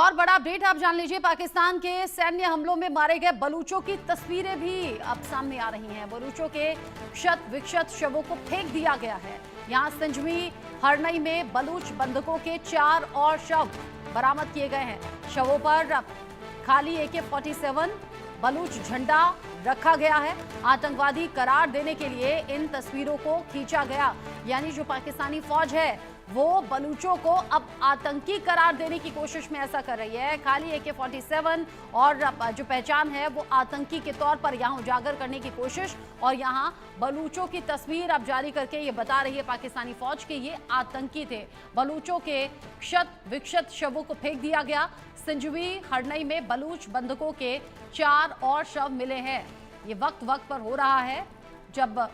और बड़ा अपडेट आप जान लीजिए, पाकिस्तान के सैन्य हमलों में मारे गए बलूचों की तस्वीरें भी अब सामने आ रही हैं। बलूचों के क्षत विक्षत शवों को फेंक दिया गया है। यहां संजमी हरनई में बलूच बंधकों के 4 और शव बरामद किए गए हैं। शवों पर खाली AK-47 बलूच झंडा रखा गया है। आतंकवादी करार देने के लिए इन तस्वीरों को खींचा गया, यानी जो पाकिस्तानी फौज है वो बलूचों को अब आतंकी करार देने की कोशिश में ऐसा कर रही है। खाली AK-47 और जो पहचान है वो आतंकी के तौर पर यहां उजागर करने की कोशिश, और यहां बलूचों की तस्वीर अब जारी करके ये बता रही है पाकिस्तानी फौज के ये आतंकी थे। बलूचों के क्षत विक्षत शवों को फेंक दिया गया। संजवी हरनई में बलूच बंधकों के 4 और शव मिले हैं। ये वक्त पर हो रहा है जब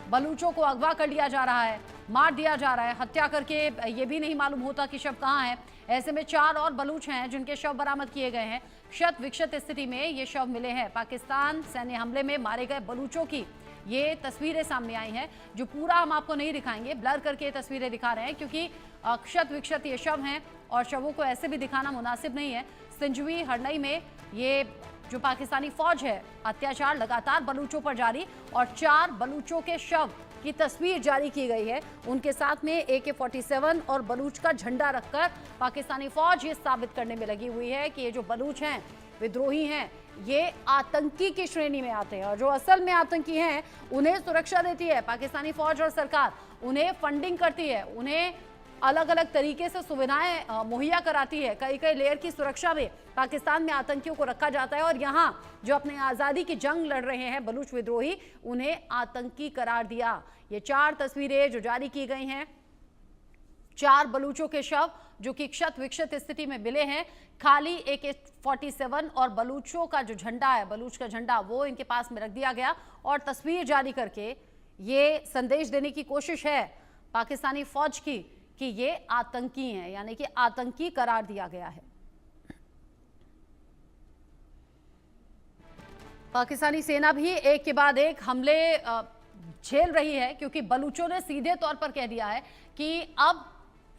बलूचों को अगवा कर लिया जा रहा है, मार दिया जा रहा है, हत्या करके ये भी नहीं मालूम होता कि शव कहाँ है। ऐसे में 4 और बलूच हैं जिनके शव बरामद किए गए हैं। क्षत विक्षत स्थिति में ये शव मिले हैं। पाकिस्तान सैन्य हमले में मारे गए बलूचों की ये तस्वीरें सामने आई हैं, जो पूरा हम आपको नहीं दिखाएंगे, ब्लर करके ये तस्वीरें दिखा रहे हैं क्योंकि क्षत विक्षत ये शव हैं और शवों को ऐसे भी दिखाना मुनासिब नहीं है। संजवी हरनई में ये जो पाकिस्तानी फौज है, अत्याचार लगातार बलूचों पर जारी, और 4 बलूचों के शव की तस्वीर जारी की गई है। उनके साथ में AK-47 और बलूच का झंडा रखकर पाकिस्तानी फौज ये साबित करने में लगी हुई है कि ये जो बलूच हैं, विद्रोही हैं, ये आतंकी की श्रेणी में आते हैं, और जो असल में आतंकी हैं उन्हें सुरक्षा देती है पाकिस्तानी फौज और सरकार, उन्हें फंडिंग करती है, उन्हें अलग अलग तरीके से सुविधाएं मुहैया कराती है। कई लेयर की सुरक्षा में पाकिस्तान में आतंकियों को रखा जाता है, और यहाँ जो अपने आज़ादी की जंग लड़ रहे हैं बलूच विद्रोही, उन्हें आतंकी करार दिया। ये 4 तस्वीरें जो जारी की गई हैं, 4 बलूचों के शव जो कि क्षत विक्षत स्थिति में मिले हैं। खाली AK-47 और बलूचों का जो झंडा है, बलूच का झंडा, वो इनके पास में रख दिया गया, और तस्वीर जारी करके ये संदेश देने की कोशिश है पाकिस्तानी फौज की कि ये आतंकी हैं, यानी कि आतंकी करार दिया गया है। पाकिस्तानी सेना भी एक के बाद एक हमले झेल रही है, क्योंकि बलूचों ने सीधे तौर पर कह दिया है कि अब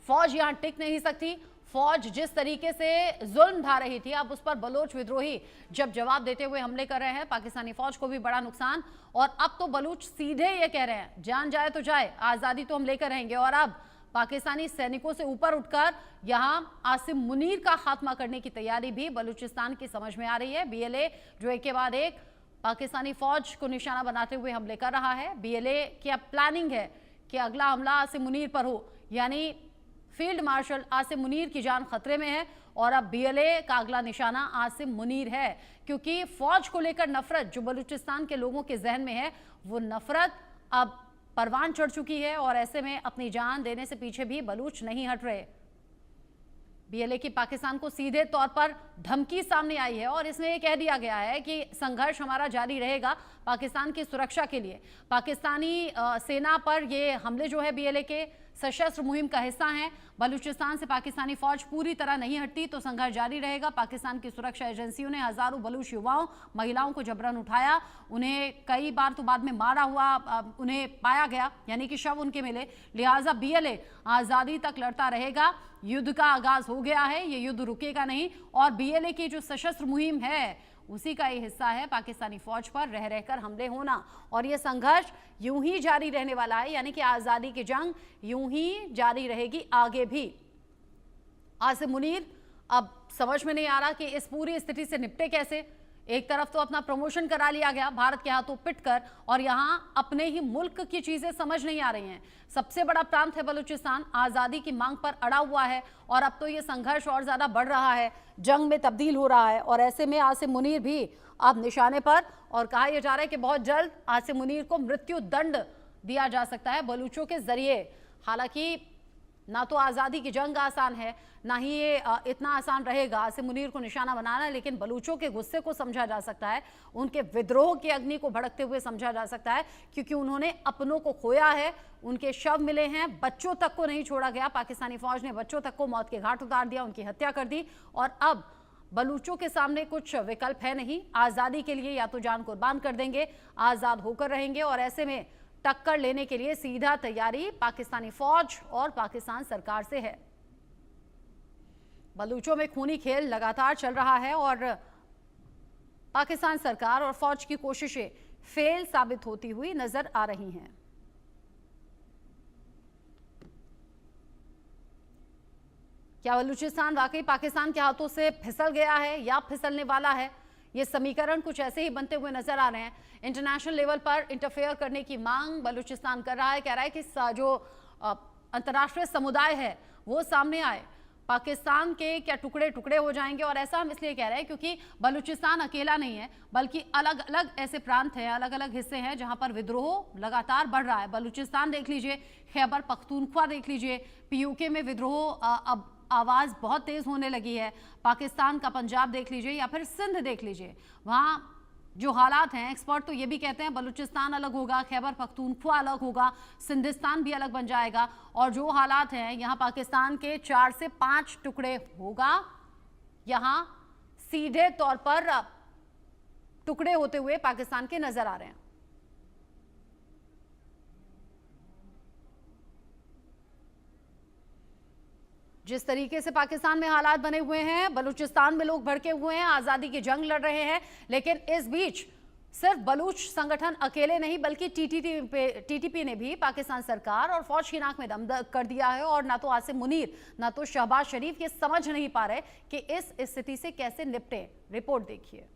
फौज यहां टिक नहीं सकती। फौज जिस तरीके से जुल्म ढा रही थी, अब उस पर बलूच विद्रोही जब जवाब देते हुए हमले कर रहे हैं, पाकिस्तानी फौज को भी बड़ा नुकसान। और अब तो बलूच सीधे ये कह रहे हैं, जान जाए तो जाए, आजादी तो हम लेकर रहेंगे। और अब पाकिस्तानी सैनिकों से ऊपर उठकर यहां आसिम मुनीर का खात्मा करने की तैयारी भी बलूचिस्तान की समझ में आ रही है। BLA जो एक के बाद एक पाकिस्तानी फौज को निशाना बनाते हुए हमले कर रहा है। BLA की अब प्लानिंग है कि अगला हमला आसिम मुनीर पर हो, यानी फील्ड मार्शल आसिम मुनीर की जान खतरे में है, और अब BLA का अगला निशाना आसिम मुनीर है, क्योंकि फौज को लेकर नफरत जो बलूचिस्तान के लोगों के जहन में है, वो नफरत अब परवान चढ़ चुकी है, और ऐसे में अपनी जान देने से पीछे भी बलूच नहीं हट रहे। BLA की पाकिस्तान को सीधे तौर पर धमकी सामने आई है, और इसमें यह कह दिया गया है कि संघर्ष हमारा जारी रहेगा पाकिस्तान की सुरक्षा के लिए। पाकिस्तानी सेना पर ये हमले जो है BLA के सशस्त्र मुहिम का हिस्सा हैं। बलूचिस्तान से पाकिस्तानी फौज पूरी तरह नहीं हटती तो संघर्ष जारी रहेगा। पाकिस्तान की सुरक्षा एजेंसियों ने हजारों बलूच युवाओं, महिलाओं को जबरन उठाया, उन्हें कई बार तो बाद में मारा हुआ उन्हें पाया गया, यानी कि शव उनके मिले। लिहाजा BLA आज़ादी तक लड़ता रहेगा। युद्ध का आगाज हो गया है, ये युद्ध रुकेगा नहीं, और BLA की जो सशस्त्र मुहिम है उसी का ये हिस्सा है पाकिस्तानी फौज पर रह रहकर हमले होना, और ये संघर्ष यूं ही जारी रहने वाला है, यानी कि आज़ादी की जंग यूं ही जारी रहेगी आगे भी। आसिम मुनीर अब समझ में नहीं आ रहा कि इस पूरी स्थिति से निपटे कैसे। एक तरफ तो अपना प्रमोशन करा लिया गया भारत के हाथों पिटकर, और यहां अपने ही मुल्क की चीजें समझ नहीं आ रही हैं। सबसे बड़ा प्रांत है बलूचिस्तान, आज़ादी की मांग पर अड़ा हुआ है, और अब तो ये संघर्ष और ज़्यादा बढ़ रहा है, जंग में तब्दील हो रहा है, और ऐसे में आसिम मुनीर भी अब निशाने पर, और कहा यह जा रहा है कि बहुत जल्द आसिम मुनीर को मृत्यु दंड दिया जा सकता है बलूचों के जरिए। हालांकि ना तो आज़ादी की जंग आसान है, ना ही ये इतना आसान रहेगा आसिम मुनीर को निशाना बनाना, लेकिन बलूचों के गुस्से को समझा जा सकता है, उनके विद्रोह की अग्नि को भड़कते हुए समझा जा सकता है, क्योंकि उन्होंने अपनों को खोया है, उनके शव मिले हैं, बच्चों तक को नहीं छोड़ा गया। पाकिस्तानी फौज ने बच्चों तक को मौत के घाट उतार दिया, उनकी हत्या कर दी, और अब बलूचों के सामने कुछ विकल्प है नहीं। आज़ादी के लिए या तो जान कुर्बान कर देंगे, आज़ाद होकर रहेंगे, और ऐसे में टक्कर लेने के लिए सीधा तैयारी पाकिस्तानी फौज और पाकिस्तान सरकार से है। बलूचों में खूनी खेल लगातार चल रहा है और पाकिस्तान सरकार और फौज की कोशिशें फेल साबित होती हुई नजर आ रही हैं। क्या बलूचिस्तान वाकई पाकिस्तान के हाथों से फिसल गया है या फिसलने वाला है? ये समीकरण कुछ ऐसे ही बनते हुए नजर आ रहे हैं। इंटरनेशनल लेवल पर इंटरफेयर करने की मांग बलूचिस्तान कर रहा है, कह रहा है कि जो अंतर्राष्ट्रीय समुदाय है वो सामने आए। पाकिस्तान के क्या टुकड़े टुकड़े हो जाएंगे? और ऐसा हम इसलिए कह रहे हैं क्योंकि बलूचिस्तान अकेला नहीं है, बल्कि अलग अलग ऐसे प्रांत हैं, अलग अलग हिस्से हैं जहां पर विद्रोह लगातार बढ़ रहा है। बलूचिस्तान देख लीजिए, खैबर पख्तूनख्वा देख लीजिए, पीयूके में विद्रोह अब आवाज बहुत तेज होने लगी है। पाकिस्तान का पंजाब देख लीजिए या फिर सिंध देख लीजिए, वहां जो हालात हैं, एक्सपर्ट तो ये भी कहते हैं बलूचिस्तान अलग होगा, खैबर पख्तूनख्वा अलग होगा, सिंधिस्तान भी अलग बन जाएगा। और जो हालात हैं यहाँ पाकिस्तान के 4 से 5 टुकड़े होगा, यहाँ सीधे तौर पर टुकड़े होते हुए पाकिस्तान के नजर आ रहे हैं। जिस तरीके से पाकिस्तान में हालात बने हुए हैं, बलूचिस्तान में लोग भड़के हुए हैं, आजादी की जंग लड़ रहे हैं, लेकिन इस बीच सिर्फ बलूच संगठन अकेले नहीं बल्कि टीटीपी ने भी पाकिस्तान सरकार और फौज की नाक में दम कर दिया है। और ना तो आसिम मुनीर ना तो शहबाज शरीफ ये समझ नहीं पा रहे कि इस स्थिति से कैसे निपटे। रिपोर्ट देखिए।